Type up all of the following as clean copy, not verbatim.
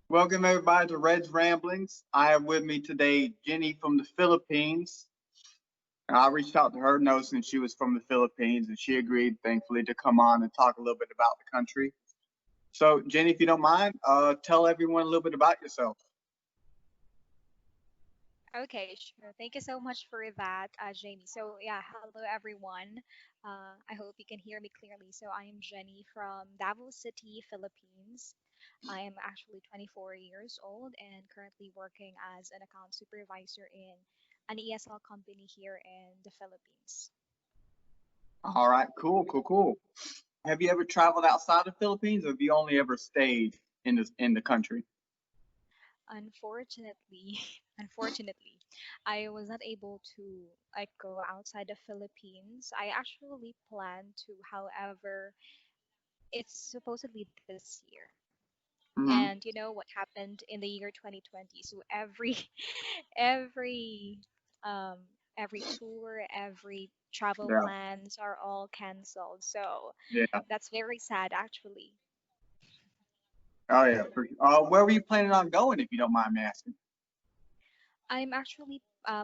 Welcome everybody to Red's Ramblings. I have with me today Jenny from the Philippines. And I reached out to her noticing she was from the Philippines and she agreed, thankfully, to come on and talk a little bit about the country. So, Jenny, if you don't mind, tell everyone a little bit about yourself. Okay, sure. Thank you so much for that, Jamie. So, yeah, hello everyone. I hope you can hear me clearly. So, I am Jenny from Davao City, Philippines. I am actually 24 years old and currently working as an account supervisor in an ESL company here in the Philippines. All right, cool. Have you ever traveled outside the Philippines or have you only ever stayed in the country? Unfortunately, unfortunately, I was not able to go outside the Philippines. I actually plan to, however, it's supposedly this year. And Hmm. you know what happened in the year 2020? So every every um every tour, every travel Yeah, plans are all canceled. So yeah. that's very sad actually. Oh, yeah. Where were you planning on going, if you don't mind me asking? I'm actually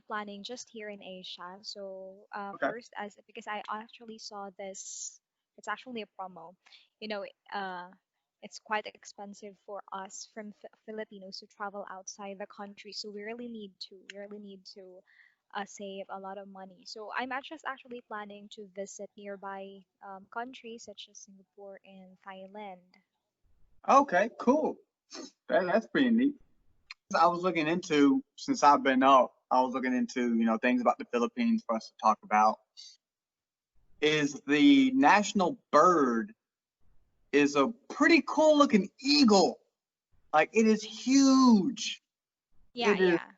planning just here in Asia. So Okay. first, as because I actually saw this, it's actually a promo. You know, uh, it's quite expensive for us from Filipinos to travel outside the country. So we really need to save a lot of money. So just actually planning to visit nearby countries such as Singapore and Thailand. Okay, cool. That's pretty neat. I was looking into since I've been up, I was looking into things about the Philippines for us to talk about. Is the national bird is a pretty cool looking eagle. Like it is huge. Yeah, It is, yeah.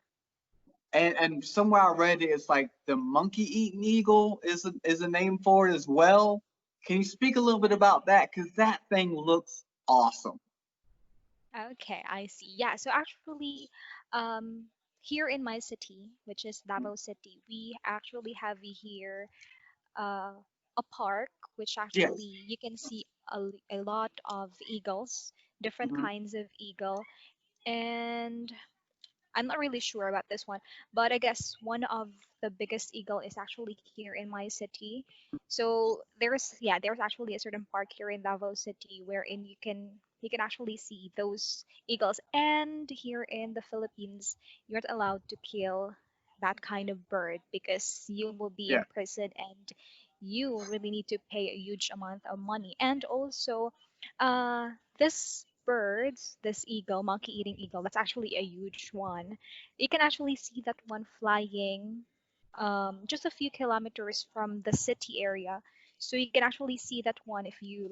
and somewhere I read it, it's like the monkey eating eagle is a name for it as well. Can you speak a little bit about that? Because that thing looks awesome. Okay, I see. Yeah, so actually, um, here in my city, which is Davao City, we actually have here a park which actually Yes. you can see a lot of eagles, different Hmm. kinds of eagle, and I'm not really sure about this one, but I guess one of the biggest eagle is actually here in my city. So there's actually a certain park here in Davao City wherein you can actually see those eagles. And here in the Philippines, you're not allowed to kill that kind of bird because you will be Yeah. imprisoned and you really need to pay a huge amount of money. And also, this birds, this eagle, monkey eating eagle, that's actually a huge one. You can actually see that one flying just a few kilometers from the city area. So you can actually see that one if you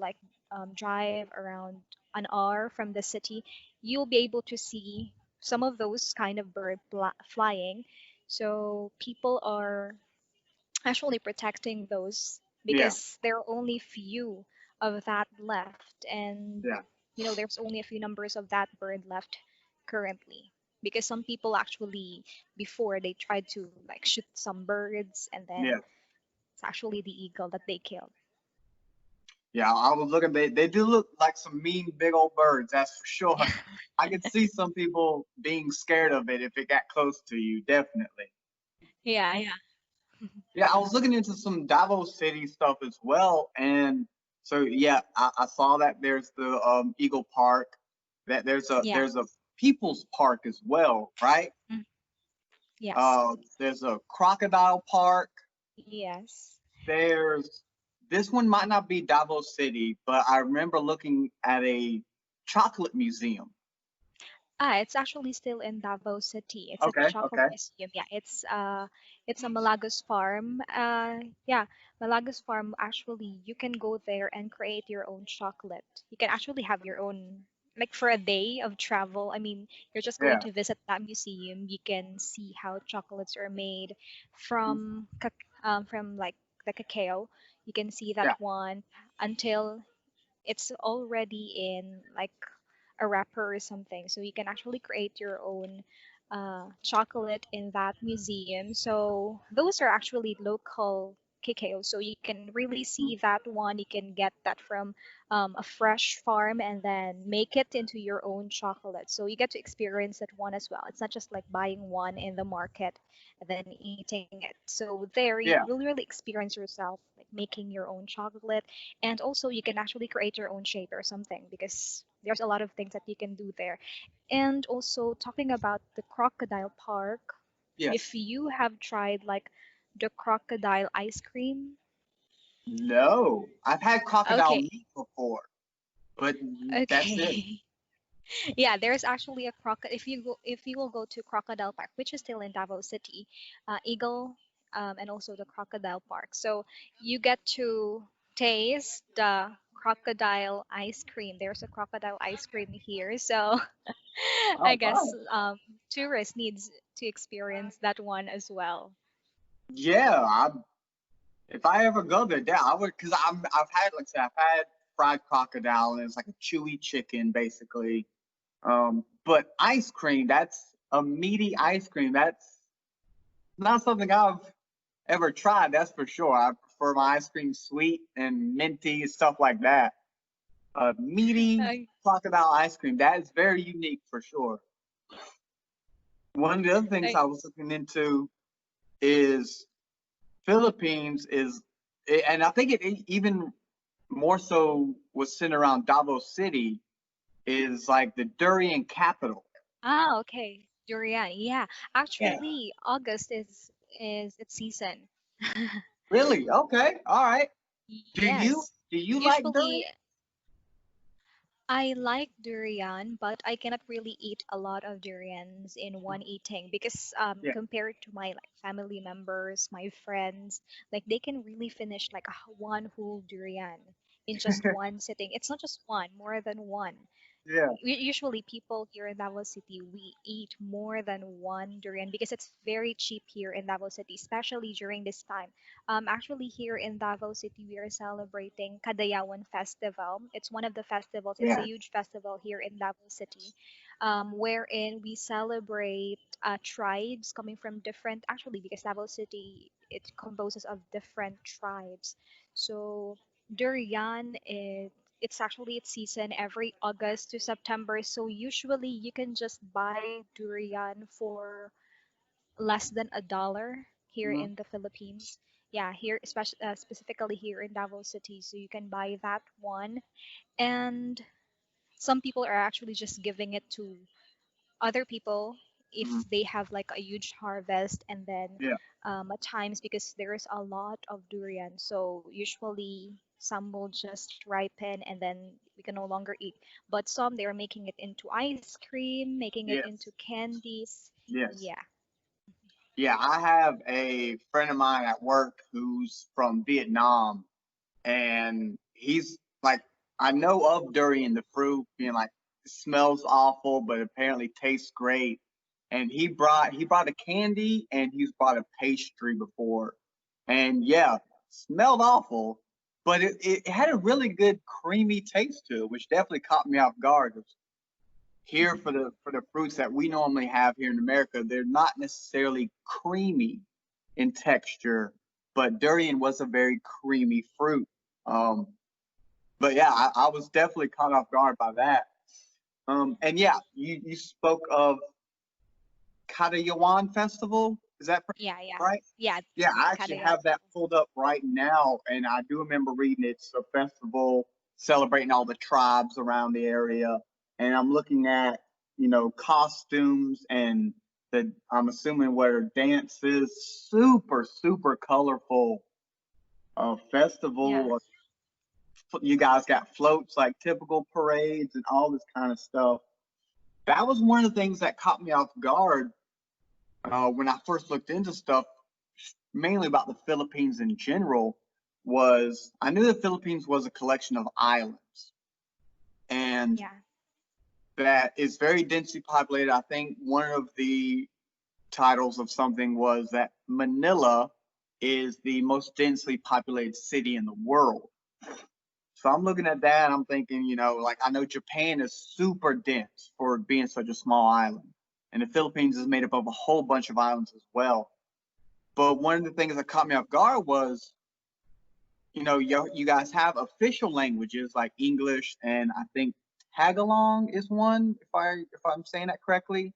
drive around an hour from the city. You'll be able to see some of those kind of bird flying. So people are actually protecting those Yeah. because there are only few of that left, and Yeah. there's only a few numbers of that bird left currently, because some people actually before they tried to shoot some birds, and then Yeah. it's actually the eagle that they killed. Yeah, I was looking. They do look like some mean big old birds. That's for sure. I could see some people being scared of it if it got close to you. Definitely. Yeah, yeah. Yeah, I was looking into some Davao City stuff as well, and so yeah, I saw that there's the Eagle Park. That Yeah. there's a People's Park as well, right? Mm. Yes. There's a Crocodile Park. Yes. There's this one might not be Davao City, but I remember looking at a chocolate museum. It's actually still in Davao City. It's a Okay, chocolate okay. museum. Yeah, it's a Malagos farm. Yeah, Malagos farm, actually you can go there and create your own chocolate. You can actually have your own, like, for a day of travel. I mean, you're just going Yeah. to visit that museum. You can see how chocolates are made from from like the cacao. You can see that Yeah. one until it's already in like a wrapper or something. So you can actually create your own chocolate in that museum. So those are actually local cacao. So you can really see that one. You can get that from a fresh farm and then make it into your own chocolate. So you get to experience that one as well. It's not just like buying one in the market and then eating it. So there you Yeah. will really experience yourself like making your own chocolate, and also you can actually create your own shape or something because there's a lot of things that you can do there. And also talking about the crocodile park, if Yes. you have tried like the crocodile ice cream. No, I've had crocodile Okay. meat before, but that's it. Okay. Yeah, there's actually a crocodile. If you will go to Crocodile Park, which is still in Davao City, Eagle, and also the Crocodile Park. So you get to taste the crocodile ice cream. There's a crocodile ice cream here, so I Oh, guess wow. tourists needs to experience that one as well. Yeah, if I ever go there, yeah, I would, because I've had, like I said, I've had fried crocodile, and it's like a chewy chicken, basically. But ice cream, that's a meaty ice cream. That's not something I've ever tried, that's for sure. I prefer my ice cream sweet and minty and stuff like that. Meaty Uh, crocodile ice cream, that is very unique for sure. One of the other things I, I was looking into is Philippines is, and I think it even more so was centered around Davao City, is like the durian capital. okay. Durian. Yeah. Yeah. Actually, August is its season. Really? Okay. All right. Do you Yes. do you like durian? Usually, I like durian, but I cannot really eat a lot of durians in one eating because Yeah. compared to my like family members, my friends, like they can really finish like one whole durian in just one sitting. It's not just one, more than one. Yeah. Usually people here in Davao City, we eat more than one durian because it's very cheap here in Davao City, especially during this time. Actually, here in Davao City, we are celebrating Kadayawan Festival. It's one of the festivals. It's a Yeah. huge festival here in Davao City, wherein we celebrate tribes coming from different. Actually, because Davao City it composes of different tribes, so durian is it's actually its season every August to September. So usually you can just buy durian for less than $1 here Mhm. in the Philippines. Yeah, here, especially specifically here in Davao City. So you can buy that one, and some people are actually just giving it to other people if Mhm. they have like a huge harvest, and then Yeah. at times because there's a lot of durian, so usually some will just ripen and then we can no longer eat, but some they're making it into ice cream, making it into Yes. candies. Yes. Yeah. Yeah. I have a friend of mine at work who's from Vietnam, and he's like, I know of durian, the fruit, being like, it smells awful, but apparently tastes great. And he brought a candy, and he's brought a pastry before, and yeah, smelled awful, but it had a really good creamy taste to it, which definitely caught me off guard. Here, for the fruits that we normally have here in America, they're not necessarily creamy in texture, but durian was a very creamy fruit. Um, but yeah, I was definitely caught off guard by that. And yeah, you spoke of Katayawan Festival. Is that Yeah, yeah, right? yeah. Yeah, I actually Kadayaw. have that pulled up right now, and I do remember reading it's a festival celebrating all the tribes around the area. And I'm looking at, costumes and I'm assuming where dances, super, super colorful Yeah. festival. You guys got floats like typical parades and all this kind of stuff. That was one of the things that caught me off guard when I first looked into stuff, mainly about the Philippines in general. Was I knew the Philippines was a collection of islands, and Yeah. that is very densely populated. I think one of the titles of something was that Manila is the most densely populated city in the world. So I'm looking at that, I'm thinking, like I know Japan is super dense for being such a small island, and the Philippines is made up of a whole bunch of islands as well. But one of the things that caught me off guard was you guys have official languages like English, and I think Tagalog is one, if I'm saying that correctly.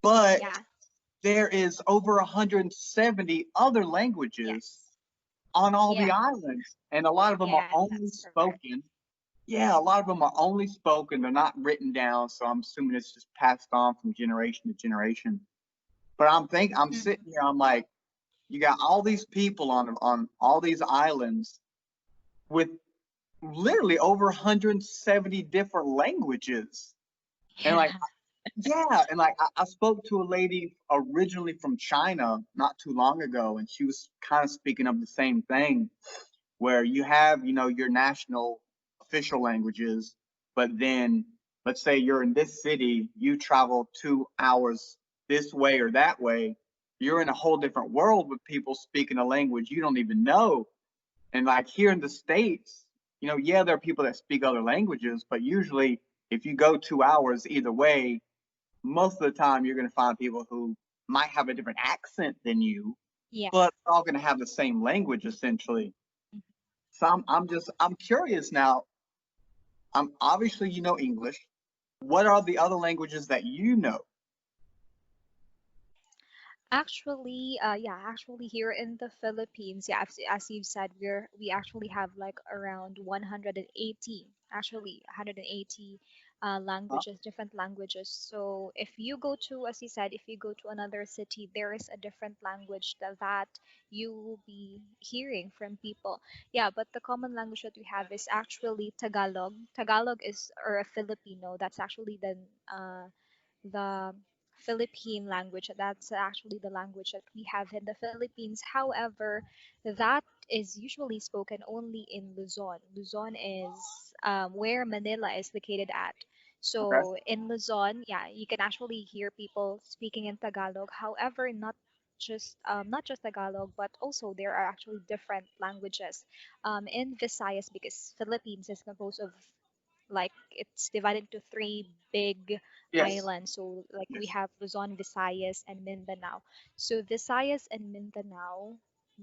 But Yeah. there is over 170 other languages Yes. on all the Yeah. islands, and a lot of them are Yeah, only that's correct. spoken. Yeah, a lot of them are only spoken. They're not written down, so I'm assuming it's just passed on from generation to generation. But I'm sitting Mhm. here, I'm like, you got all these people on all these islands with literally over 170 different languages. And like, Yeah. yeah, and like I spoke to a lady originally from China not too long ago, and she was kind of speaking of the same thing, where you have, your national official languages, but then let's say you're in this city, you travel 2 hours this way or that way, you're in a whole different world with people speaking a language you don't even know. And like here in the States, yeah, there are people that speak other languages, but usually if you go 2 hours either way, most of the time you're going to find people who might have a different accent than you, Yeah. but they're all going to have the same language essentially. Mhm. So I'm curious now. Obviously you know English. What are the other languages that you know? Actually, here in the Philippines, yeah, as you've said, we actually have like around 180, actually 180 Huh? languages, different languages. So if you go to, as you said, if you go to another city, there is a different language that you will be hearing from people. Yeah, but the common language that we have is actually Tagalog. Tagalog is or a Filipino. That's actually the Philippine language. That's actually the language that we have in the Philippines. However, that is usually spoken only in Luzon. Luzon is where Manila is located at. Okay. So in Luzon, yeah, you can actually hear people speaking in Tagalog. However, not just Tagalog, but also there are actually different languages in Visayas because Philippines is composed of like it's divided into three big Yes. islands. So like we Yes. have Luzon, Visayas, and Mindanao. So Visayas and Mindanao,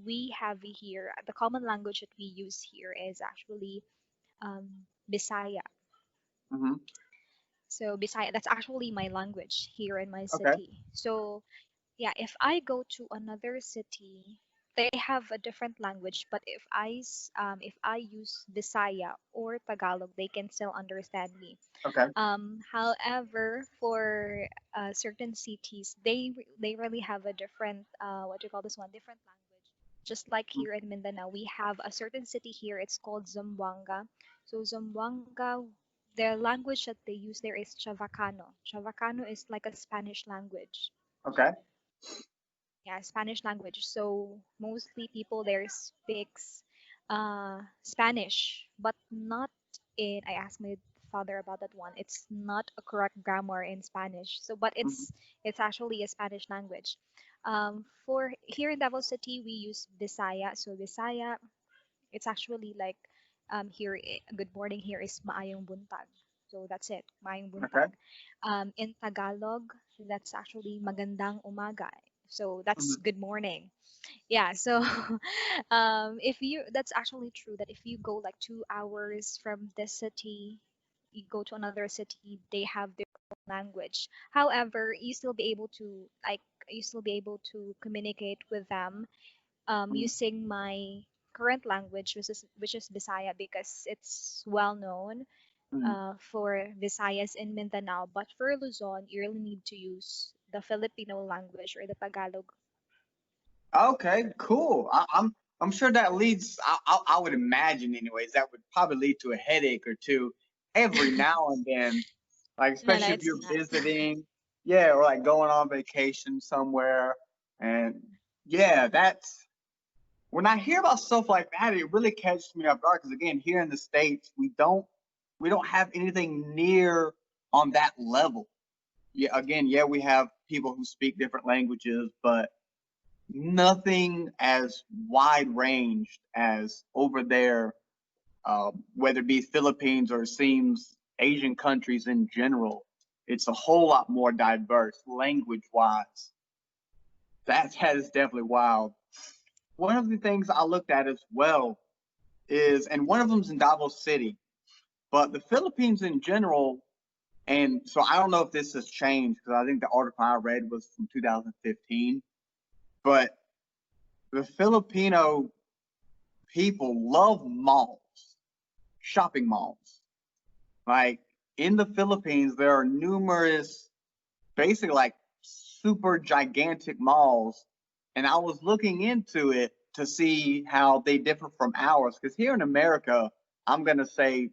we have here the common language that we use here is actually Bisaya. Mm-hmm. So Bisaya, that's actually my language here in my Okay. city. So yeah, if I go to another city, they have a different language, but if I use Bisaya or Tagalog, they can still understand me. Okay. However, for certain cities, they really have a different what do you call this one? Different language. Just like Mm. here in Mindanao, we have a certain city here. It's called Zamboanga. So Zamboanga, the language that they use there is Chavacano. Chavacano is like a Spanish language. Okay. Yeah, Spanish language. So mostly people there speaks Spanish, but not in. I asked my father about that one. It's not a correct grammar in Spanish. So, but Mm-hmm. it's actually a Spanish language. For here in Davao City, we use Bisaya. So Bisaya, it's actually like good morning here is maayong buntag. So that's it, maayong Okay. buntag. In Tagalog, that's actually magandang umaga. So that's Mm-hmm. good morning. Yeah, so if you that's actually true that if you go like 2 hours from this city, you go to another city, they have their own language. However, you still be able to communicate with them using my current language, which is Bisaya, because it's well known Mm-hmm. for Visayas in Mindanao. But for Luzon, you really need to use the Filipino language or the Tagalog. Okay. Cool. I'm sure that leads. I would imagine, anyways, that would probably lead to a headache or two every now and then. Like No, no, especially if it's you're not. visiting, yeah, or like going on vacation somewhere, and yeah, that's when I hear about stuff like that, it really catches me off guard. Because again, here in the States, we don't have anything near on that level. Yeah, again, yeah, we have people who speak different languages, but nothing as wide ranged as over there, whether it be Philippines or it seems Asian countries in general. It's a whole lot more diverse language wise. That is definitely wild. One of the things I looked at as well is, and one of them's in Davao City, but the Philippines in general, and so I don't know if this has changed because I think the article I read was from 2015, but the Filipino people love malls, shopping malls. Like in the Philippines, there are numerous, basically like super gigantic malls, and I was looking into it to see how they differ from ours. Because here in America, I'm gonna say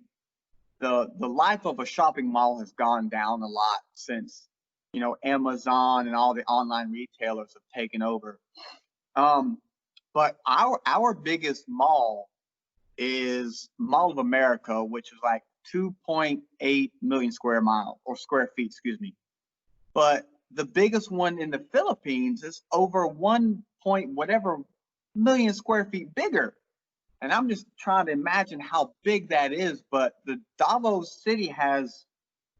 the life of a shopping mall has gone down a lot since Amazon and all the online retailers have taken over. Um, but our biggest mall is Mall of America, which is like 2.8 million square mile or square feet, excuse me. But the biggest one in the Philippines is over 1 point whatever million square feet bigger. And I'm just trying to imagine how big that is. But the Davao City has,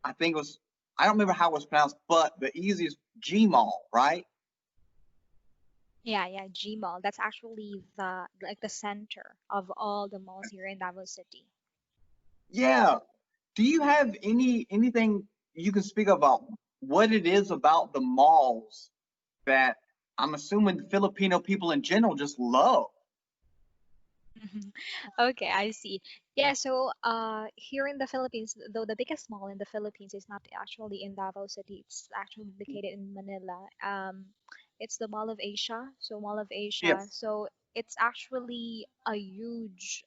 I think it was, I don't remember how it was pronounced, but the easiest G Mall, right? Yeah, yeah, G Mall. That's actually the center of all the malls here in Davao City. Yeah. Do you have anything you can speak about what it is about the malls that I'm assuming Filipino people in general just love? Mhm. Okay, I see. Yeah, so here in the Philippines, though the biggest mall in the Philippines is not actually in Davao City, it's actually located in Manila. It's the Mall of Asia, so Mall of Asia. Yes. So it's actually a huge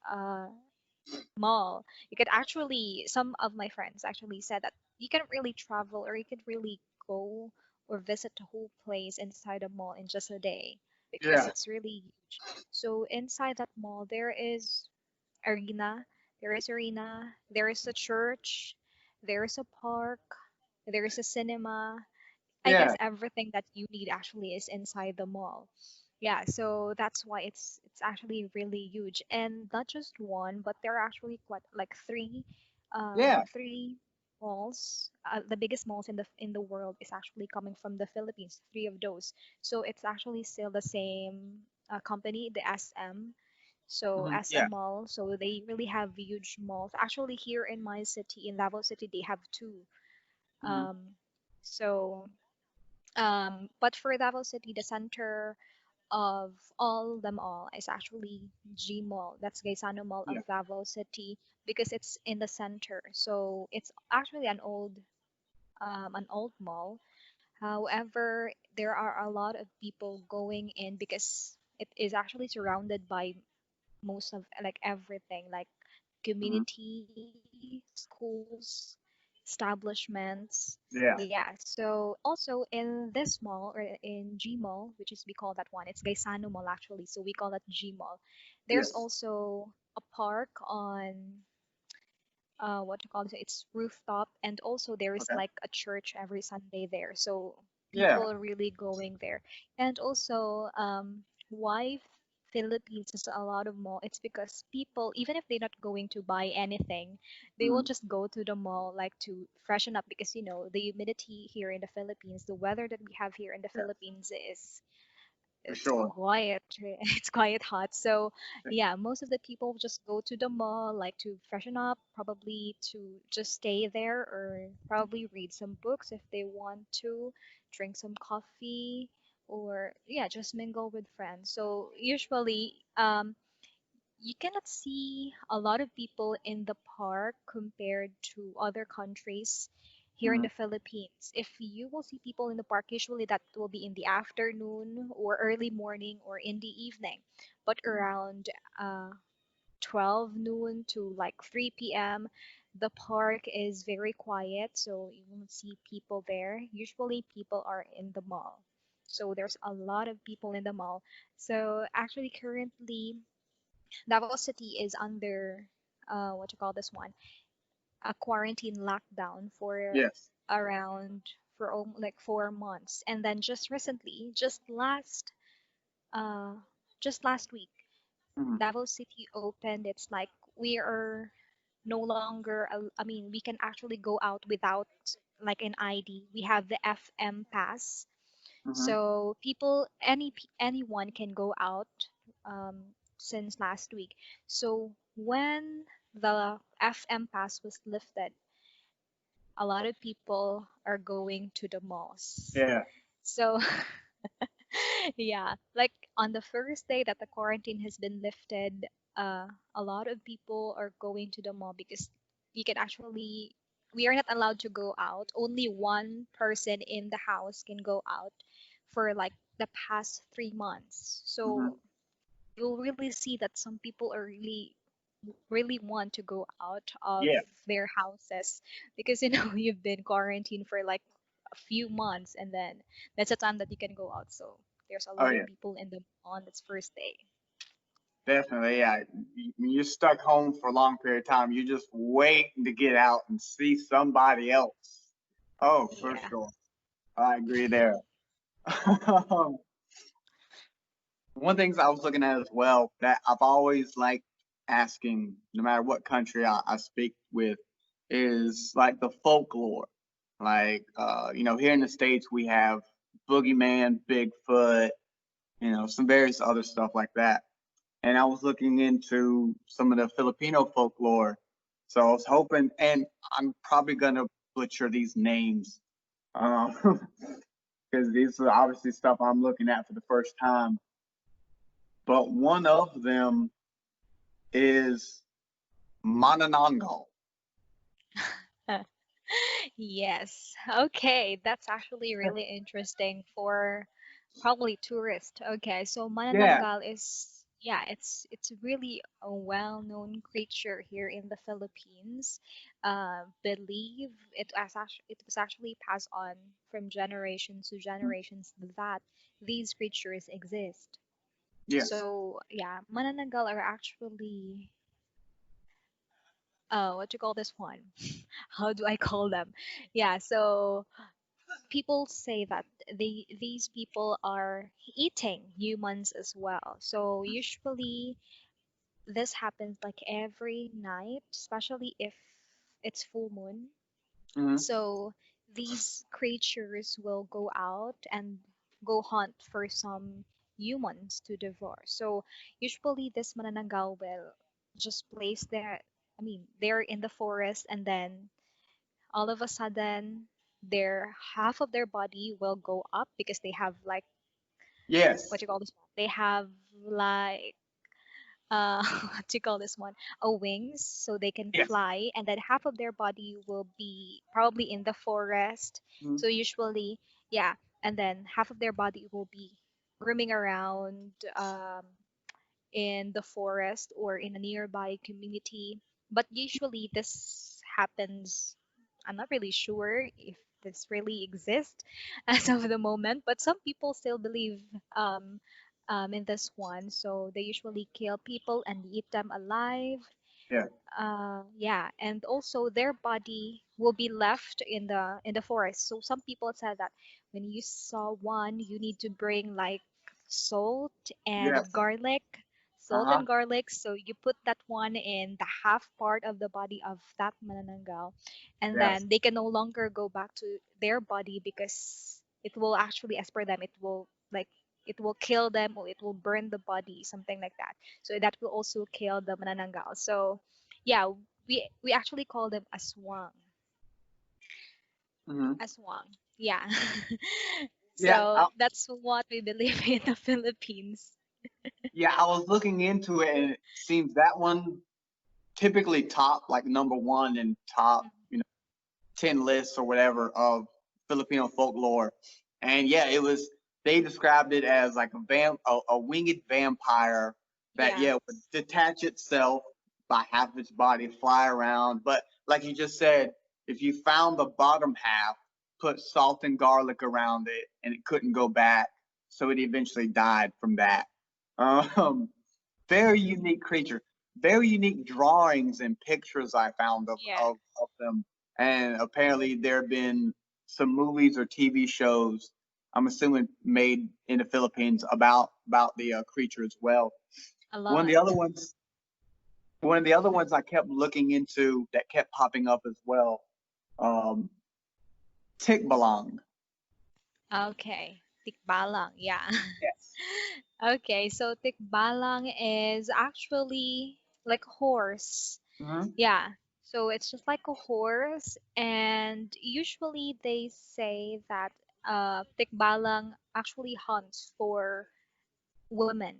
mall. You could actually, some of my friends actually said that you can really travel or you could really go or visit the whole place inside a mall in just a day because Yeah. it's really huge. So inside that mall, arena, there is a church, there is a park, there is a cinema. I guess Yeah. everything that you need actually is inside the mall. Yeah, so that's why it's actually really huge, and not just one, but there are actually quite like Yeah. three malls. The biggest malls in the world is actually coming from the Philippines. Three of those. So it's actually still the same company, the SM. So Yeah. SM Mall. So they really have huge malls. Actually, here in my city, in Davao City, they have two. hmm Um, so but for Davao City, the center of all them all is actually G Mall. That's Gaisano Mall Yeah. of Davao City because it's in the center. So it's actually an old mall. However, there are a lot of people going in because it is actually surrounded by most of like everything like hmm community, schools, establishments. Yeah. Yeah. So also in this mall or in G Mall, which is we call that one, it's Gaisano Mall actually. So we call that G Mall. There's Yes. also a park on what you call it, it's rooftop, and also there is Okay. like a church every Sunday there, so Yeah. people are really going there. And also why Philippines has a lot of mall, it's because people, even if they're not going to buy anything, they will hmm just go to the mall like to freshen up because the humidity here in the Philippines, the weather that we have here in the Yeah. Philippines is For it's sure. quiet. It's quite hot. So yeah, most of the people just go to the mall like to freshen up, probably to just stay there or probably read some books if they want to, drink some coffee or yeah, just mingle with friends. So usually you cannot see a lot of people in the park compared to other countries here in hmm the Philippines. If you will see people in the park, usually that will be in the afternoon or early morning or in the evening. But around uh, 12 noon to like 3 p.m., the park is very quiet, so you won't see people there. Usually, people are in the mall. So there's a lot of people in the mall. So actually, currently, Davao City is under what you call this one, a quarantine lockdown for Yes. around like 4 months, and then just recently, uh just last week, hmm Davao City opened. It's like we are no longer. I mean, we can actually go out without like an ID. We have the FM pass, hmm so anyone can go out since last week. So when the FM pass was lifted, a lot of people are going to the malls. Yeah. So yeah, like on the first day that the quarantine has been lifted, a lot of people are going to the mall because you can actually, we are not allowed to go out. Only one person in the house can go out for like the past 3 months. Hmm. So you'll really see that some people are really want to go out of Yeah. their houses because you've been quarantined for like a few months, and then that's the time that you can go out. So there's a Oh lot of yeah. people in the on its first day. Definitely. Yeah. When you're stuck home for a long period of time, you're just waiting to get out and see somebody else. Oh, for Yeah. sure. I agree there. One things I was looking at as well that I've always liked asking, no matter what country I speak with, is like the folklore. Like, here in the States, we have Boogeyman, Bigfoot, some various other stuff like that. And I was looking into some of the Filipino folklore. So I was hoping, and I'm probably going to butcher these names because these are obviously stuff I'm looking at for the first time. But one of them is Manananggal. Yes. Okay, that's actually really interesting for probably tourists. Okay, so Yeah. Manananggal is, yeah, it's really a well-known creature here in the Philippines. Believe it was actually passed on from generations to generations that these creatures exist. Yes. So yeah, Manananggal are actually, what you call this one? How do I call them? Yeah, so people say that these people are eating humans as well. So usually this happens like every night, especially if it's full moon. Hmm. So these creatures will go out and go hunt for some humans to devour. So usually this manananggal will just place their, I mean, they're in the forest, and then all of a sudden their half of their body will go up because they have like, what Yes. you call this one, they have like, what do you call this one, a wings, so they can Yes. fly, and then half of their body will be probably in the forest. Hmm. So usually, yeah, and then half of their body will be roaming around, in the forest or in a nearby community. But usually this happens, I'm not really sure if this really exists as of the moment, but some people still believe, in this one. So they usually kill people and eat them alive. Yeah. Yeah, and also their body will be left in the forest. So some people said that when you saw one, you need to bring like salt and Yes. garlic, Uh salt huh. and garlic. So you put that one in the half part of the body of that manananggal, and Yes. then they can no longer go back to their body because it will actually, as per them, it will like, it will kill them or it will burn the body, something like that. So that will also kill the manananggal. So yeah, we actually call them aswang. Hmm. Aswang. Yeah. Yeah. So that's what we believe in the Philippines. Yeah. I was looking into it, and it seems that one typically top like number one in top, 10 lists or whatever of Filipino folklore. And yeah, it was, they described it as like a winged vampire that, Yeah. yeah, would detach itself by half its body, fly around. But like you just said, if you found the bottom half, put salt and garlic around it, and it couldn't go back. So it eventually died from that. Um, Very unique creature. Very unique drawings and pictures I found Yeah. of them. And apparently there have been some movies or TV shows, I'm assuming made in the Philippines about the creature as well. A One of lot. the other ones, one of the other ones I kept looking into that kept popping up as well, um, Tikbalang. Okay. Tikbalang. Yeah. Yes. Okay, so tikbalang is actually, like horse. Hmm. Yeah. So it's just like a horse, and usually they say that tikbalang actually hunts for women.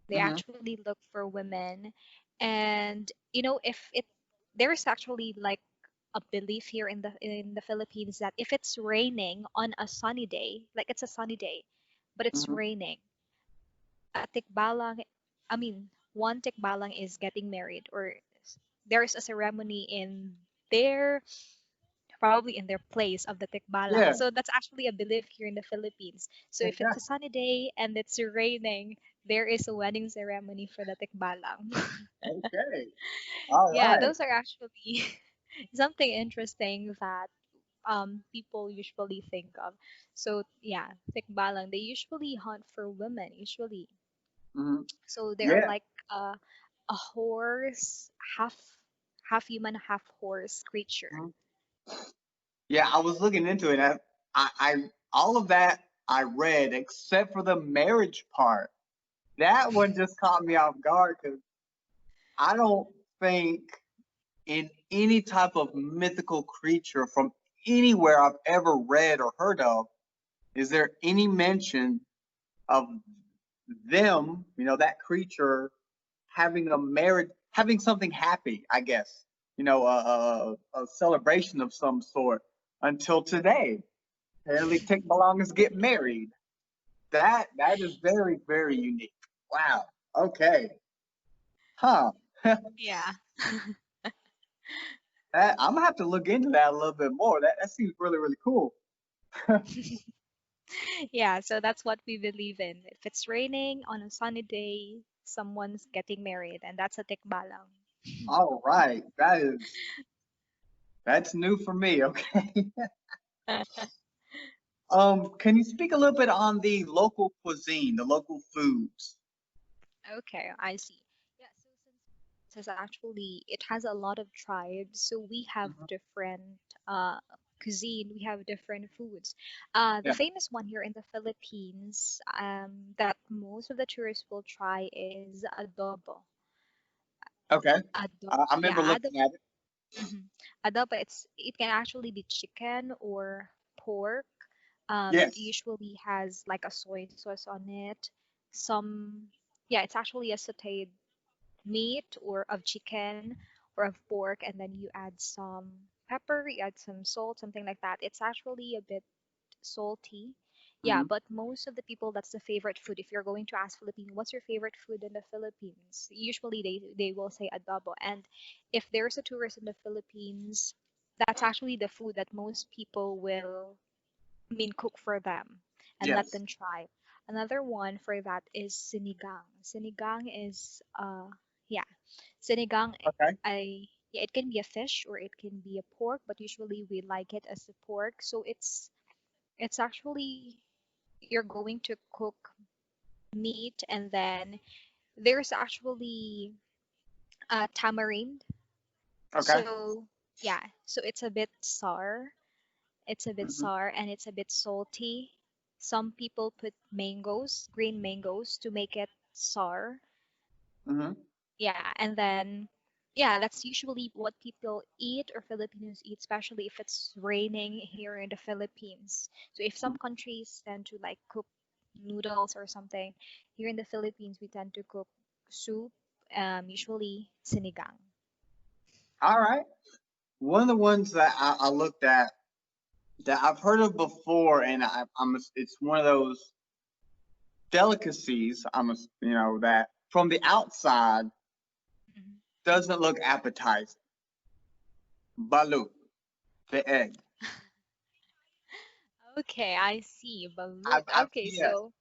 They Hmm. actually look for women, and if it there's actually like a belief here in the Philippines that if it's raining on a sunny day, like it's a sunny day, but it's Hmm. raining, a tikbalang, I mean, one tikbalang is getting married, or there's a ceremony in their probably in their place of the tikbalang. Yeah. So that's actually a belief here in the Philippines. So if it's a sunny day and it's raining, there is a wedding ceremony for the tikbalang. Okay. All Yeah, right. those are actually something interesting that people usually think of. So yeah, tikbalang, they usually hunt for women usually. Hmm. So they are Yeah. like a horse, half half human, half horse creature. Mhm. Yeah. I was looking into it. I all of that I read except for the marriage part. That one just caught me off guard because I don't think in any type of mythical creature from anywhere I've ever read or heard of is there any mention of them, that creature having a marriage, having something happy, I guess, a celebration of some sort until today. Apparently, Tick Belongers get married. That is very, very unique. Wow. Okay. Huh. Yeah. I'm gonna have to look into that a little bit more. That seems really, really cool. Yeah, so that's what we believe in. If it's raining on a sunny day, someone's getting married, and that's a tikbalang. All right. That's new for me. Okay. Can you speak a little bit on the local cuisine, the local foods? Okay, I see. Yeah, so since actually it has a lot of tribes, so we have Mhm. different cuisine, we have different foods. The Yeah. famous one here in the Philippines, that most of the tourists will try is adobo. Okay. Adobo, I remember yeah, looking at it. hmm adobo. It can actually be chicken or pork. It Yes. usually has like a soy sauce on it. Some, yeah, it's actually a sautéed meat or of chicken or of pork, and then you add some pepper, you add some salt, something like that. It's actually a bit salty. Yeah, Hmm. but most of the people, that's the favorite food. If you're going to ask Filipino, what's your favorite food in the Philippines? Usually they will say adobo. And if there's a tourist in the Philippines, that's actually the food that most people will, I mean, cook for them and let Yes. them try. Another one for that is sinigang. Sinigang is yeah, sinigang, Okay. I yeah, it can be a fish or it can be a pork, but usually we like it as a pork. So it's actually you're going to cook meat, and then there's actually tamarind. Okay. So yeah, so it's a bit sour. It's a bit Hmm. sour and it's a bit salty. Some people put mangoes, green mangoes, to make it sour. Hmm. Yeah, and then yeah, that's usually what people eat or Filipinos eat, especially if it's raining here in the Philippines. So if some countries tend to like cook noodles or something, here in the Philippines we tend to cook soup, usually sinigang. All right. One of the ones that I looked at that I've heard of before, and it's one of those delicacies. That from the outside Mhm. doesn't look appetizing. Balut, the egg. Okay, I see. Balut. I've Okay, yes, so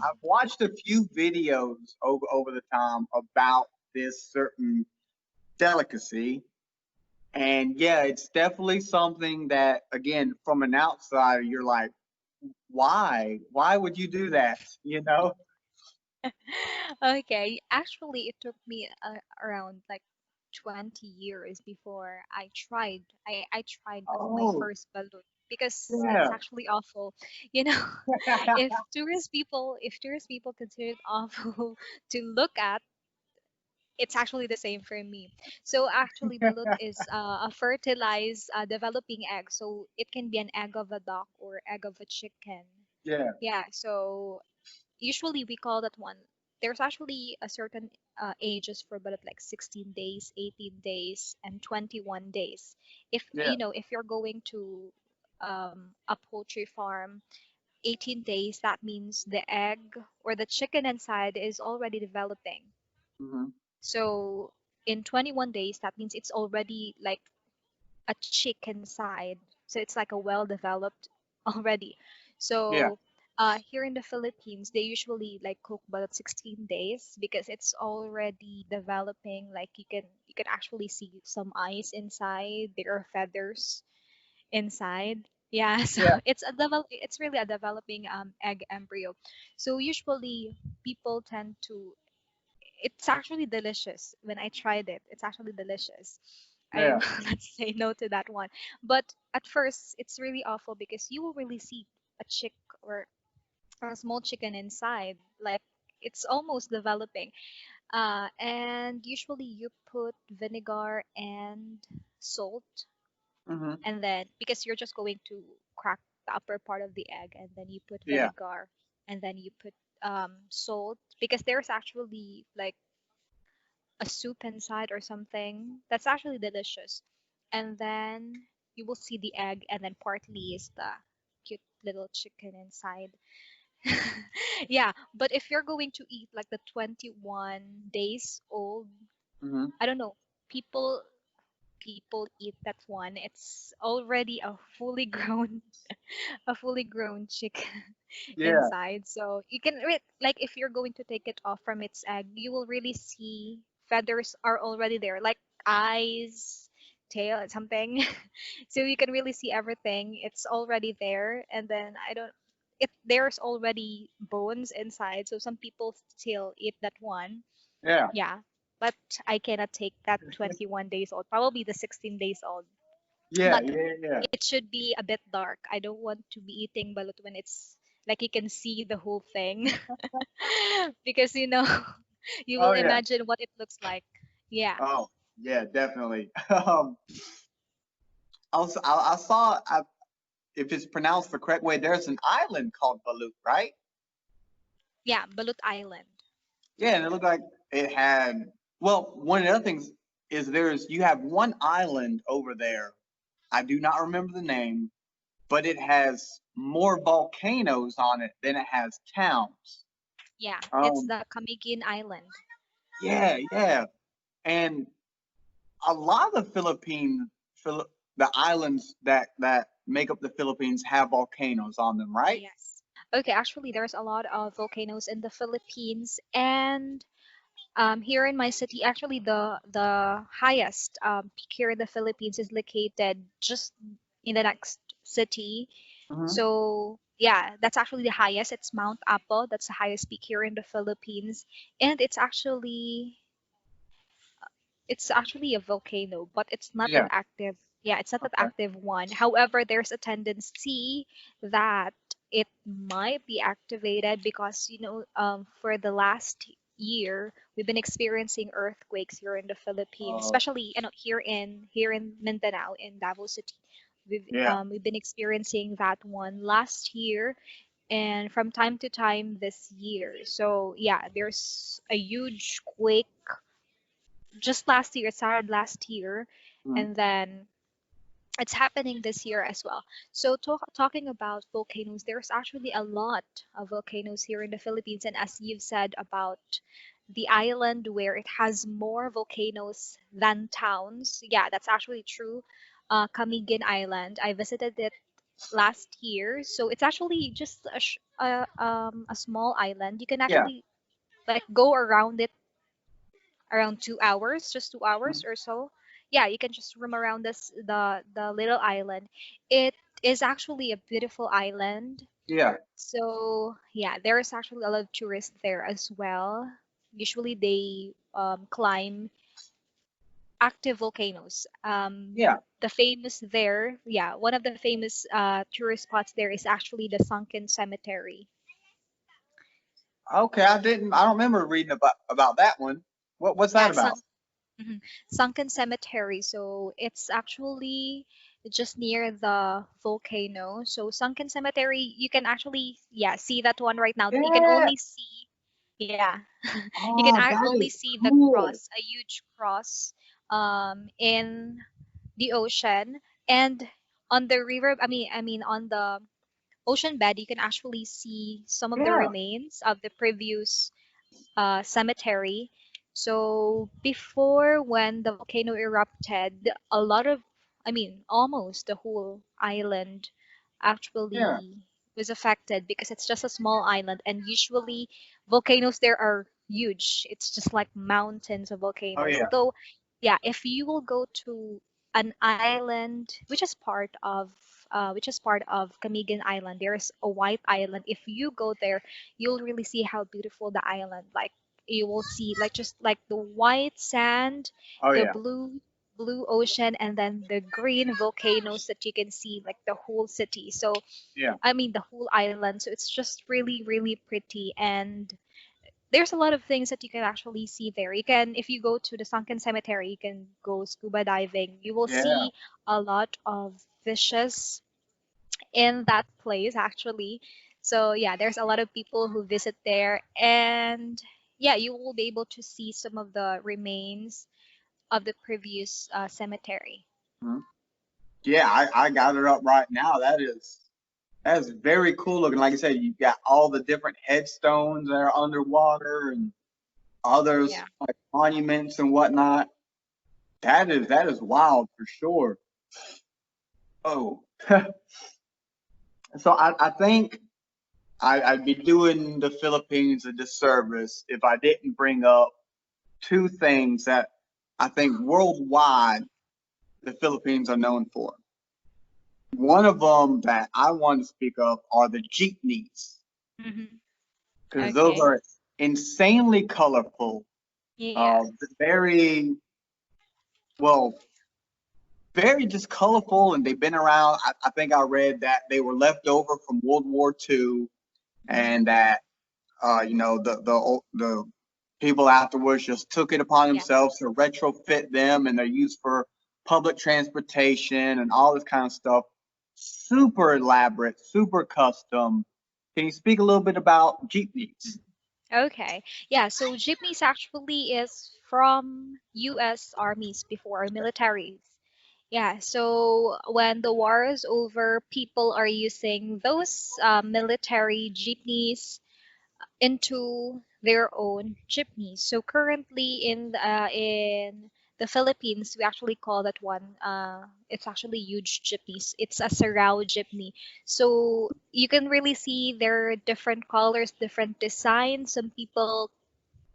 I've watched a few videos over the time about this certain delicacy, and yeah, it's definitely something that, again, from an outsider, you're like, why would you do that? You know? okay, actually, it took me around like 20 years before I tried my Oh, first balut because it's yeah. actually awful. You know, if tourist people consider it awful to look at, It's actually the same for me. So actually, balut is a fertilized, developing egg. So it can be an egg of a duck or egg of a chicken. Yeah. Yeah. So usually we call that one. There's actually a certain ages for balut, like 16 days, 18 days, and 21 days. If Yeah. you know, if you're going to a poultry farm, 18 days, that means the egg or the chicken inside is already developing. Hmm. So in 21 days, that means it's already like a chicken side. So it's like a well developed already. Yeah. So here in the Philippines, they usually like cook about 16 days because it's already developing. Like you can actually see some eyes inside. There are feathers inside. Yeah, so Yeah. it's really a developing egg embryo. So usually people tend to, it's actually delicious. When I tried it, it's actually delicious. I Yeah. will not say no to that one. But at first, it's really awful because you will really see a chick or a small chicken inside. Like it's almost developing. And usually you put vinegar and salt, Hmm. and then because you're just going to crack the upper part of the egg, and then you put Yeah. vinegar, and then you put salt, because there's actually like a soup inside or something that's actually delicious. And then you will see the egg, and then partly is the cute little chicken inside. Yeah, but if you're going to eat like the 21 days old, Hmm. I don't know, people eat that one. It's already a fully grown a fully grown chicken Yeah. inside. So you can like if you're going to take it off from its egg, you will really see feathers are already there, like eyes, tail, and something. So you can really see everything. It's already there, and then I don't. It there's already bones inside, so some people still eat that one. Yeah. Yeah, but I cannot take that 21 days old. Probably the 16 days old, Yeah. but Yeah. Yeah. it should be a bit dark. I don't want to be eating balut when it's like you can see the whole thing, because you will Oh yeah. imagine what it looks like. Yeah. Oh yeah. Definitely. Also, I saw if it's pronounced the correct way, there's an island called Balut, right? Yeah, Balut Island. Yeah, and it looked like it had. Well, one of the other things is you have one island over there. I do not remember the name, but it has more volcanoes on it than it has towns. Yeah, it's Um, the Camiguin Island. yeah, yeah, and a lot of the the islands that make up the Philippines have volcanoes on them, right? Yes. Okay, actually, there's a lot of volcanoes in the Philippines, and here in my city, actually, the highest peak here in the Philippines is located just in the next city. Hmm. So yeah, that's actually the highest. It's Mount Apo. That's the highest peak here in the Philippines, and it's actually a volcano, but it's not an Yeah. active. Yeah, it's not an Okay. active one. However, there's a tendency that it might be activated because for the last year we've been experiencing earthquakes here in the Philippines, Oh, especially here in Mindanao in Davao City. We've yeah, um, we've been experiencing that one last year and from time to time this year. So yeah, there's a huge quake just last year. It started last year, mhm, and then it's happening this year as well. So talking about volcanoes, there's actually a lot of volcanoes here in the Philippines, and as you've said about the island where it has more volcanoes than towns, yeah, that's actually true. Camiguin Island, I visited it last year, so it's actually just a small island. You can yeah, actually like go around it around 2 hours, just two mhm, hours or so. Yeah, you can just roam around the little island. It is actually a beautiful island. yeah. So yeah, there is actually a lot of tourists there as well. Usually they climb active volcanoes. Yeah. The famous there, yeah, one of the famous tourist spots there is actually the Sunken Cemetery. Okay, I don't remember reading about that one. What's that Yeah, about? mhm. Sunken Cemetery. So it's actually just near the volcano. So Sunken Cemetery, you can actually, yeah, see that one right now. You can Yeah. only see, yeah, you can Oh, that only is see the cool. cross, a huge cross, in the ocean, and on the river. I mean, on the ocean bed, you can actually see some of the Yeah. remains of the previous cemetery. So before, when the volcano erupted, a lot of, I mean, almost the whole island Yeah. actually was affected because it's just a small island, and usually volcanoes there are huge. It's just like mountains of Oh volcanoes. yeah. Though, yeah, if you will go to an island which is part of Camigan Island, there's a white island. If you go there, you'll really see how beautiful the island. Like, you will see like just like the white sand, Oh the yeah. blue ocean, and then the green volcanoes that you can see like the whole city. So Yeah. I mean the whole island. So it's just really really pretty, and there's a lot of things that you can actually see there. You can, if you go to the sunken cemetery, you can go scuba diving. You will Yeah. see a lot of fishes in that place actually. So yeah, there's a lot of people who visit there, and yeah, you will be able to see some of the remains of the previous cemetery. Mhm. Yeah, I got it up right now. That is very cool looking. Like I said, you've got all the different headstones that are underwater and others Yeah. like monuments and whatnot. That is wild for sure. Oh, so I think I'd be doing the Philippines a disservice if I didn't bring up two things that I think worldwide the Philippines are known for. One of them that I want to speak of are the jeepneys, Hmm. because those Okay. are insanely colorful, Yeah. uh, very well, very just colorful, and they've been around. I think I read that they were left over from World War II, Hmm. and that the people afterwards just took it upon Yeah. themselves to retrofit them, and they're used for public transportation and all this kind of stuff. Super elaborate, super custom. Can you speak a little bit about jeepneys? Mhm. Okay. Yeah, so jeepneys actually is from US armies before, or militaries. Yeah, so when the war is over, people are using those military jeepneys into their own jeepneys. So currently in the Philippines, we actually call that one. It's actually huge jeepneys. It's a Sarao jeepney. So you can really see there are different colors, different designs. Some people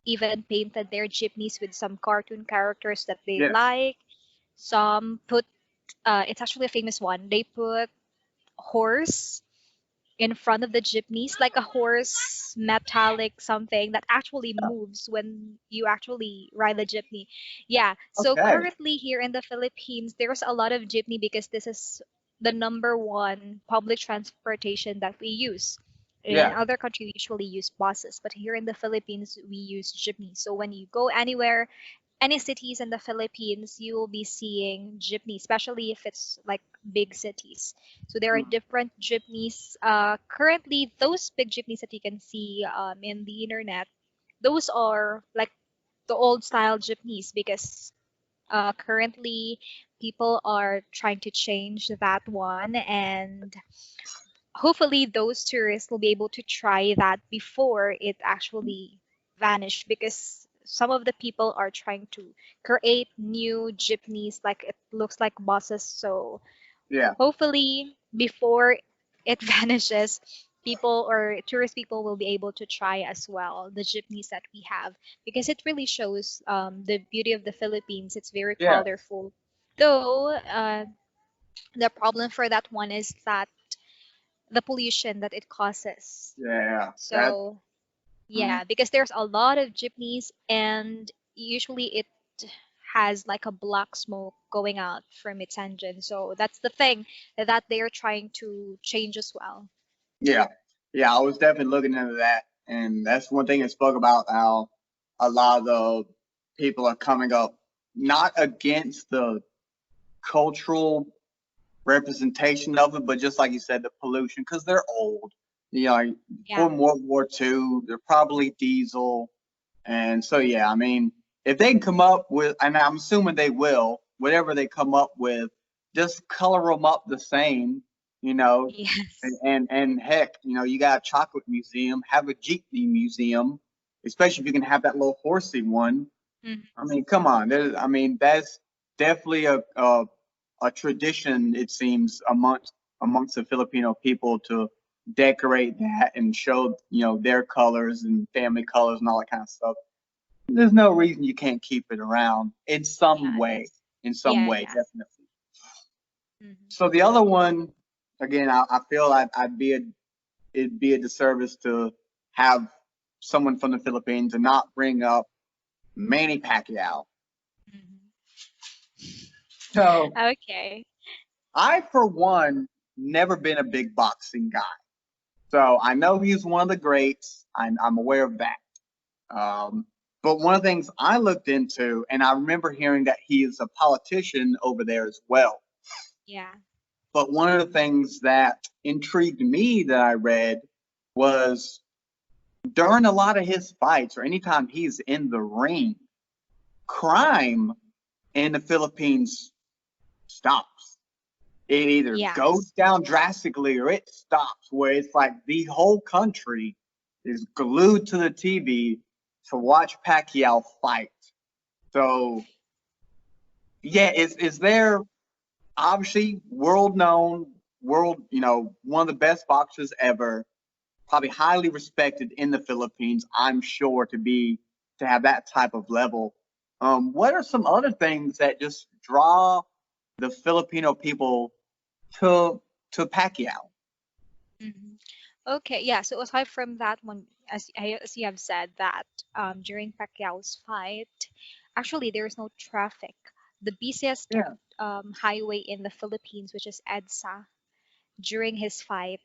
even painted their jeepneys with some cartoon characters that they Yes. like. Some put it's actually a famous one. They put horse in front of the jeepneys, like a horse metallic something that actually moves when you actually ride the jeepney. Yeah, so Okay. currently here in the Philippines, there's a lot of jeepney because this is the number one public transportation that we use. In Yeah. other countries, we usually use buses, but here in the Philippines, we use jeepney. So when you go anywhere, any cities in the Philippines, you will be seeing jeepneys, especially if it's like big cities. So there are Mm. different jeepneys. Currently, those big jeepneys that you can see in the internet, those are like the old style jeepneys because currently people are trying to change that one, and hopefully those tourists will be able to try that before it actually vanished, because some of the people are trying to create new jeepneys like it looks like buses. So Yeah. hopefully before it vanishes, people or tourist people will be able to try as well the jeepneys that we have, because it really shows the beauty of the Philippines. It's very Yeah. colorful, though the problem for that one is that the pollution that it causes. Yeah. That. So, Mm. yeah, because there's a lot of jeepneys, and usually it has like a black smoke going out from its engine. So that's the thing that they are trying to change as well. Yeah. Yeah. I was definitely looking into that, and that's one thing it spoke about how a lot of people are coming up not against the cultural representation of it, but just like you said, the pollution because they're old. You know, Yeah. before World War II, they're probably diesel, and so yeah, I mean, if they can come up with, and I'm assuming they will, whatever they come up with, just color them up the same, you know, Yes. and heck, you know, you got a chocolate museum, have a Jeepney museum, especially if you can have that little horsey one. Mhm. I mean, come on. I mean, that's definitely a tradition, it seems, amongst the Filipino people to decorate that and show, you know, their colors and family colors and all that kind of stuff. There's no reason you can't keep it around in some way. Yes. In some Yeah, way, yeah. definitely. Hmm. So the other one, again, I feel I'd be it'd be a disservice to have someone from the Philippines and not bring up Manny Pacquiao. Hmm. So Okay. I, for one, never been a big boxing guy. So I know he's one of the greats. I'm aware of that. Um, but one of the things I looked into, and I remember hearing that he is a politician over there as well. Yeah. But one of the things that intrigued me that I read was during a lot of his fights, or anytime he's in the ring, crime in the Philippines stops. It either goes Yes. down drastically or it stops, where it's like the whole country is glued to the TV to watch Pacquiao fight. So yeah, is there obviously world known, world, you know, one of the best boxers ever, probably highly respected in the Philippines, I'm sure to have that type of level. What are some other things that just draw the Filipino people to Pacquiao? Hmm. Okay, yeah. So aside from that one, as you have said that during Pacquiao's fight, actually there's no traffic. The busiest Yeah, highway in the Philippines, which is EDSA, during his fight,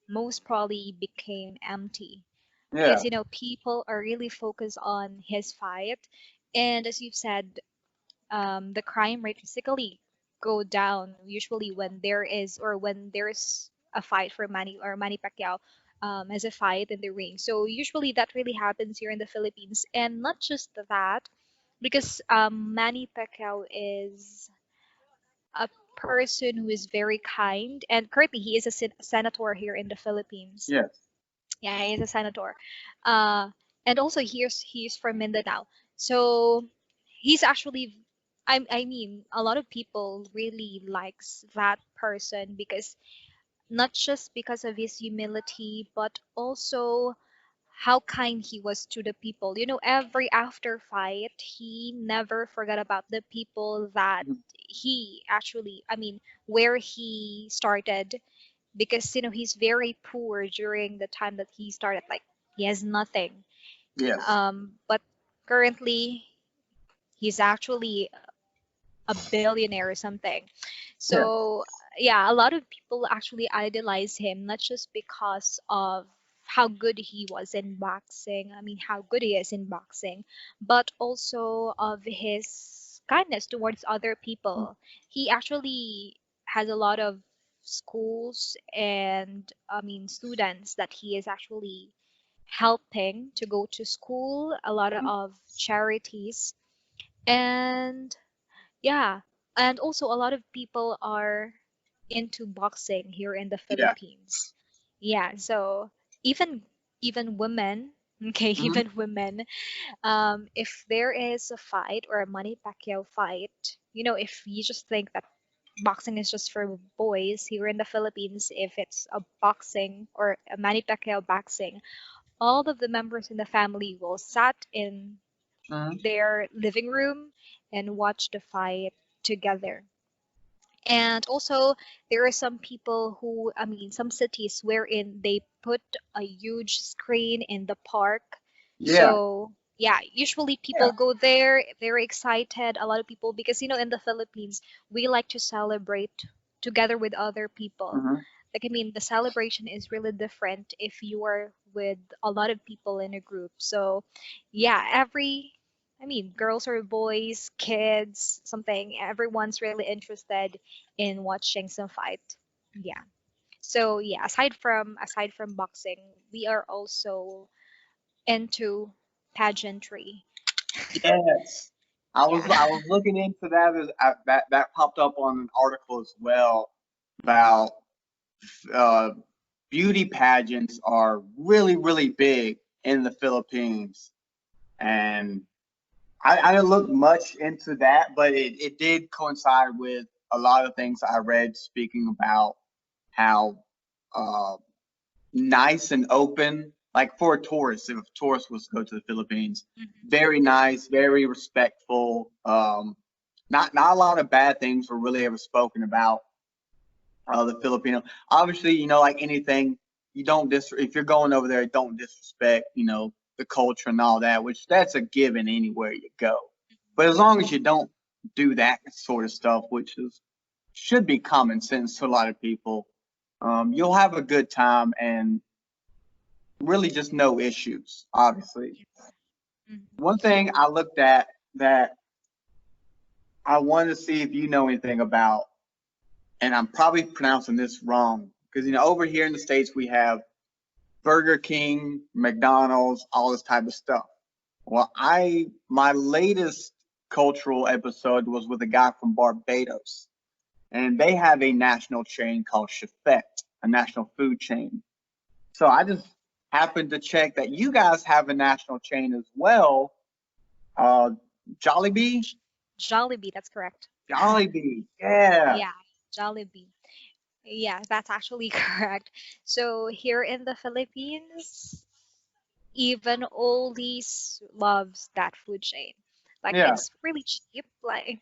most probably became empty yeah, because people are really focused on his fight, and as you've said, the crime rate physically go down usually when there is or when there's a fight for Manny Pacquiao as a fight in the ring. So usually that really happens here in the Philippines, and not just that, because Manny Pacquiao is a person who is very kind, and currently he is a senator here in the Philippines. yes. Yeah, he is a senator. Uh, and also he's from Mindanao. So he's actually I mean a lot of people really likes that person because not just because of his humility but also how kind he was to the people. Every after fight, he never forgot about the people that Mhm. he actually, I mean, where he started, because he's very poor during the time that he started, like he has nothing, Yes. but currently he's actually a billionaire or something. Yeah. So yeah, a lot of people actually idolize him, not just because of how good he was in boxing, I mean how good he is in boxing, but also of his kindness towards other people. He actually has a lot of schools and I mean students that he is actually helping to go to school, a lot Mhm. of charities, and yeah, and also a lot of people are into boxing here in the Yeah. Philippines. Yeah, so even even women, okay, Hmm. even women, if there is a fight or a Manny Pacquiao fight, if you just think that boxing is just for boys here in the Philippines, if it's a boxing or a Manny Pacquiao boxing, all of the members in the family will sat in Hmm. their living room and watch the fight together. And also, there are some people who, I mean, some cities wherein they put a huge screen in the park. Yeah. So, yeah, usually Yeah. people go there, they're excited, a lot of people, because, in the Philippines, we like to celebrate together with other people. Hmm. Like, I mean, the celebration is really different if you are with a lot of people in a group. So, yeah, I mean, girls or boys, kids, something. Everyone's really interested in watching some fight. Yeah. So yeah, aside from boxing, we are also into pageantry. Yes. Yeah. I was looking into that that popped up on an article as well about uh, beauty pageants are really big in the Philippines, and I didn't look much into that, but it did coincide with a lot of things I read speaking about how uh, nice and open, like for a tourist, if a tourist was to go to the Philippines, Mhm. very nice, very respectful. Not a lot of bad things were really ever spoken about the Filipino. Obviously, like anything, you don't if you're going over there, don't disrespect, the culture and all that, which that's a given anywhere you go. But as long as you don't do that sort of stuff, which is should be common sense to a lot of people, you'll have a good time and really just no issues, obviously. Mhm. One thing I looked at that I wanted to see if you know anything about, and I'm probably pronouncing this wrong, because over here in the States we have Burger King, McDonald's, all this type of stuff. Well, my latest cultural episode was with a guy from Barbados, and they have a national chain called Chefette, a national food chain. So I just happened to check that you guys have a national chain as well. Uh, Jollibee, J- Jollibee, that's correct. Jollibee, yeah, Yeah, Jollibee. Yeah, that's actually correct. So here in the Philippines, even oldies loves that food chain. Like yeah. it's really cheap, like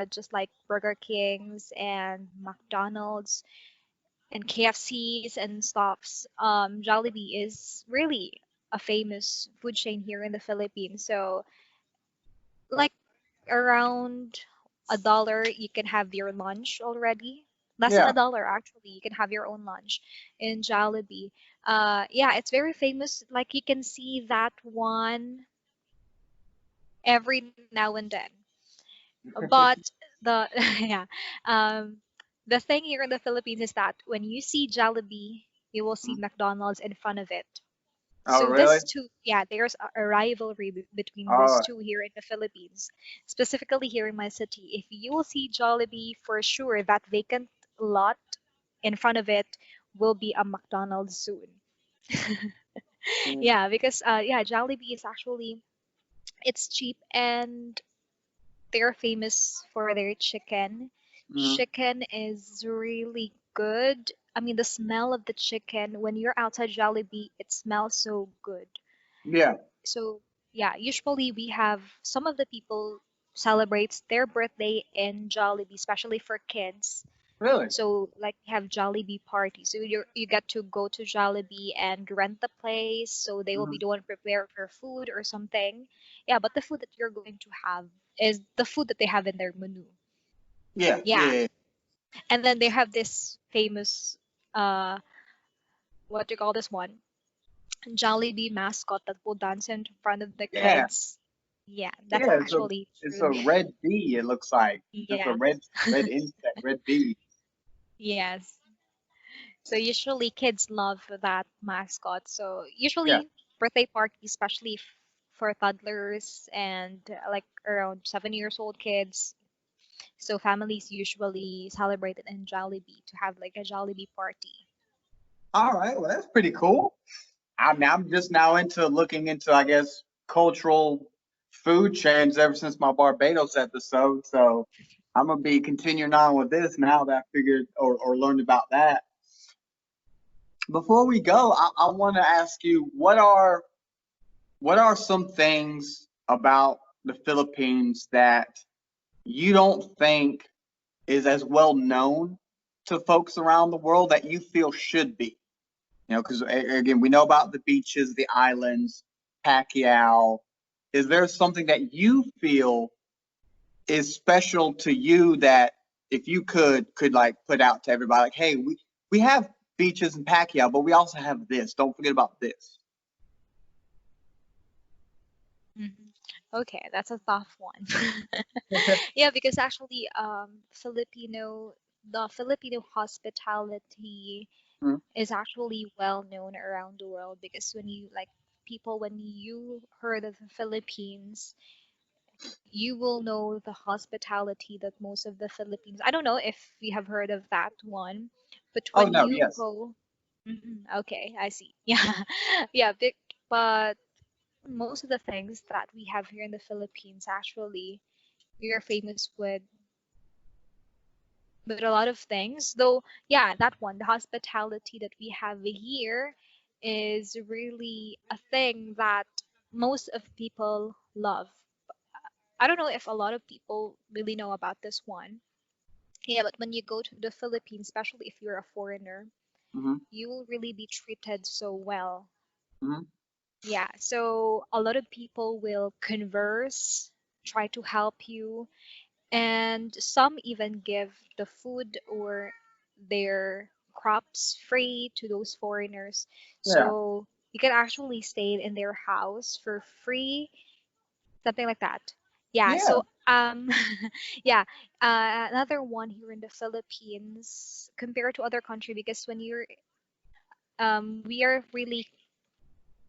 just like Burger Kings and McDonald's and KFCs and stuffs. Jollibee is really a famous food chain here in the Philippines. So like around $1, you can have your lunch already. Less than Yeah. $1, actually. You can have your own lunch in Jollibee. Yeah, it's very famous. Like you can see that one every now and then. But the yeah, um, the thing here in the Philippines is that when you see Jollibee, you will see McDonald's in front of it. Oh, So really? this two, yeah, there's a rivalry between these Oh, two here in the Philippines, specifically here in my city. If you will see Jollibee, for sure that vacant lot in front of it will be a McDonald's soon. Yeah, because yeah, Jollibee is actually it's cheap and they're famous for their chicken. mm-hmm. Chicken is really good. I mean, the smell of the chicken when you're outside Jollibee, it smells so good. Yeah. So yeah, usually we have some of the people celebrates their birthday in Jollibee, especially for kids. Really? So like we have Jollibee parties. So you get to go to Jollibee and rent the place. So they will Hmm. be the one prepare for food or something. Yeah, but the food that you're going to have is the food that they have in their menu. Yeah. Yeah, Yeah. and then they have this famous what do you call this one? Jollibee mascot that will dance in front of the Yeah. kids. Yeah, that's Yeah. actually It's a true. red bee. It looks like just a Yeah. red insect, red bee. Yes. So usually kids love that mascot. So Yeah. usually birthday parties, especially for toddlers and like around 7 years old kids. So families usually celebrate it in Jollibee to have like a Jollibee party. All right. Well, that's pretty cool. I'm just now into looking into, I guess, cultural food chains ever since my Barbados episode. So I'm gonna be continuing on with this now that I figured or learned about that. Before we go, I want to ask you what are some things about the Philippines that you don't think is as well known to folks around the world that you feel should be? Because again, we know about the beaches, the islands, Pacquiao. Is there something that you feel is special to you that if you could like put out to everybody, like, hey, we have beaches and Pacquiao, but we also have this. Don't forget about this. Mhm. Okay, that's a tough one. Yeah, because actually, the Filipino hospitality Mm. is actually well known around the world because when you heard of the Philippines, you will know the hospitality that most of the Philippines. I don't know if you have heard of that one, but Oh when no, you yes. go, okay, I see. Yeah, yeah, but most of the things that we have here in the Philippines actually we are famous with a lot of things. Though, yeah, that one, the hospitality that we have here is really a thing that most of people love. I don't know if a lot of people really know about this one. Yeah, but when you go to the Philippines, especially if you're a foreigner, Hmm. you will really be treated so well. Hmm. Yeah, so a lot of people will converse, try to help you, and some even give the food or their crops free to those foreigners. Yeah. So you can actually stay in their house for free, something like that. Yeah, Yeah. so yeah, another one here in the Philippines compared to other country because when you're we are really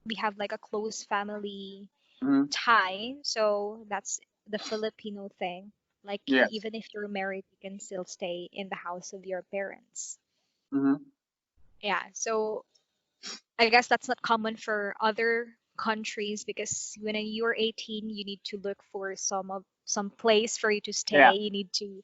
we have like a close family Hmm. tie, so that's the Filipino thing. Like Yes. even if you're married, you can still stay in the house of your parents. Hmm. Yeah, so I guess that's not common for other countries because when you're 18, you need to look for some place for you to Yeah. stay. You need to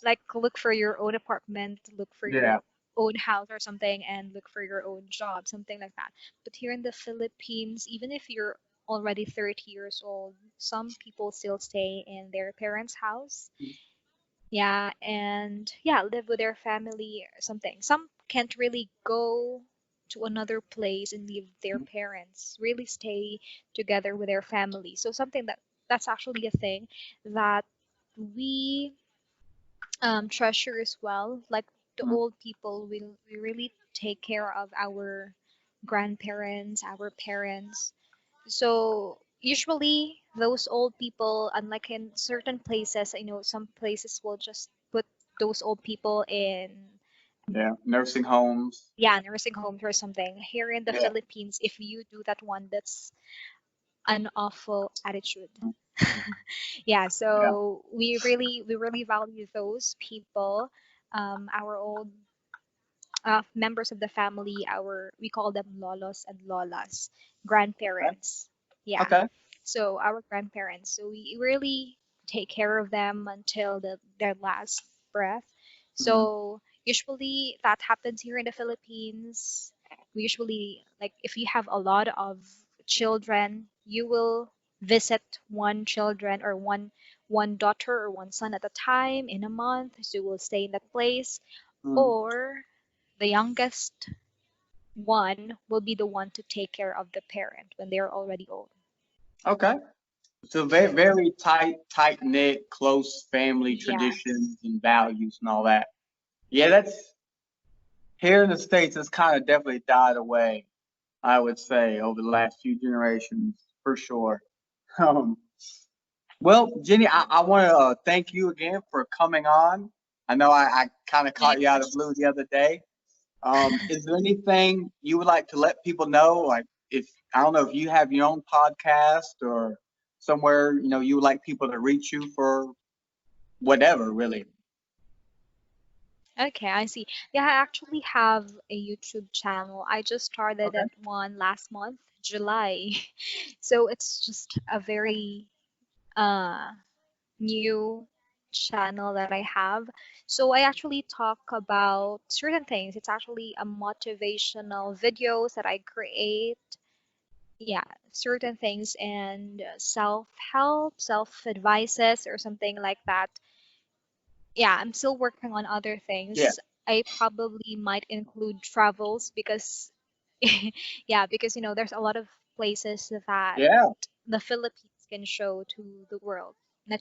like look for your own apartment, look for Yeah. your own house or something, and look for your own job, something like that. But here in the Philippines, even if you're already 30 years old, some people still stay in their parents' house. Yeah, and yeah, live with their family or something. Some can't really go to another place and leave their parents, really stay together with their family. So something that's actually a thing that we treasure as well. Like the Mhm. old people, we really take care of our grandparents, our parents. So usually those old people, unlike in certain places, I know some places will just put those old people in Yeah. Nursing homes. yeah, nursing homes or something. Here in the Yeah. Philippines, if you do that one, that's an awful attitude. Yeah, Yeah. so we really value those people, our old members of the family, our we call them lolos and lolas, Okay. grandparents. Yeah, Okay. so our grandparents. So we really take care of them until their last breath. Hmm. So usually that happens here in the Philippines. We usually like if you have a lot of children, you will visit one children or one daughter or one son at a time in a month. So you will stay in that place Hmm. or the youngest one will be the one to take care of the parent when they're already old. Okay. So very, very tight knit, close family Yes. traditions and values and all that. Yeah, that's here in the States. It's kind of definitely died away. I would say over the last few generations for sure. Um, well, Jenny, I want to thank you again for coming on. I know I kind of My caught you out of the blue pleasure. the other day. Is there anything you would like to let people know? Like, if I don't know if you have your own podcast or somewhere you would like people to reach you for whatever, really. Okay, I see. Yeah, I actually have a YouTube channel. I just started Okay. that one last month, July. So it's just a very uh new channel that I have. So I actually talk about certain things. It's actually a motivational videos that I create. Yeah, certain things and self-help, self-advices or something like that. Yeah, I'm still working on other Yeah. things. I probably might include travels because yeah, because there's a lot of places that Yeah. the Philippines can show to the world.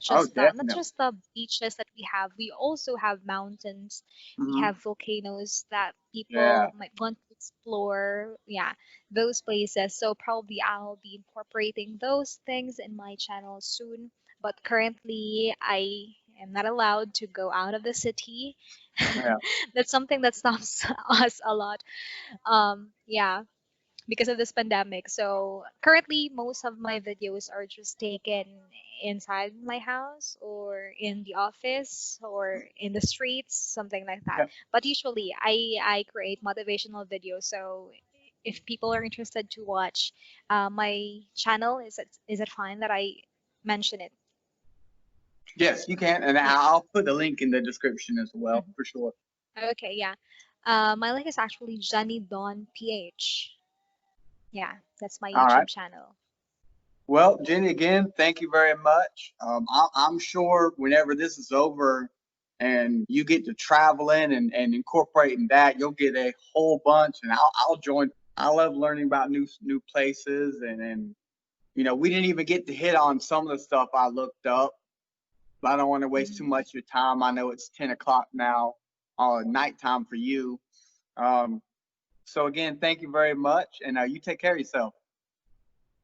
Oh, Not definitely. just the beaches that we have. We also have mountains. We Hmm. have volcanoes that Yeah. people might want to explore, yeah, those places. So probably I'll be incorporating those things in my channel soon. But currently, I am not allowed to go out of the city. Yeah. That's something that stops us a lot. Yeah, because of this pandemic. So currently, most of my videos are just taken inside my house or in the office or in the streets, something like that. Yeah. But usually, I create motivational videos. So if people are interested to watch my channel, is it fine that I mention it? Yes, you can, and Yeah. I'll put the link in the description as well Mhm. for sure. Okay. Yeah. My link is actually Johnny Don PH. Yeah, that's my All right. YouTube channel. Well, Jenny, again, thank you very much. I'm sure whenever this is over and you get to traveling and incorporating that, you'll get a whole bunch, and I'll join. I love learning about new places, and we didn't even get to hit on some of the stuff I looked up. But I don't want to waste too Mhm. much of your time. I know it's 10 o'clock now, nighttime for you. Um, so again, thank you very much, and you take care of yourself.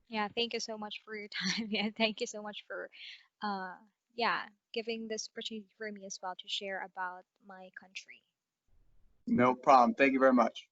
Yeah, thank you so much for your time. Yeah, thank you so much for, uh, yeah, giving this opportunity for me as well to share about my country. No problem. Thank you very much.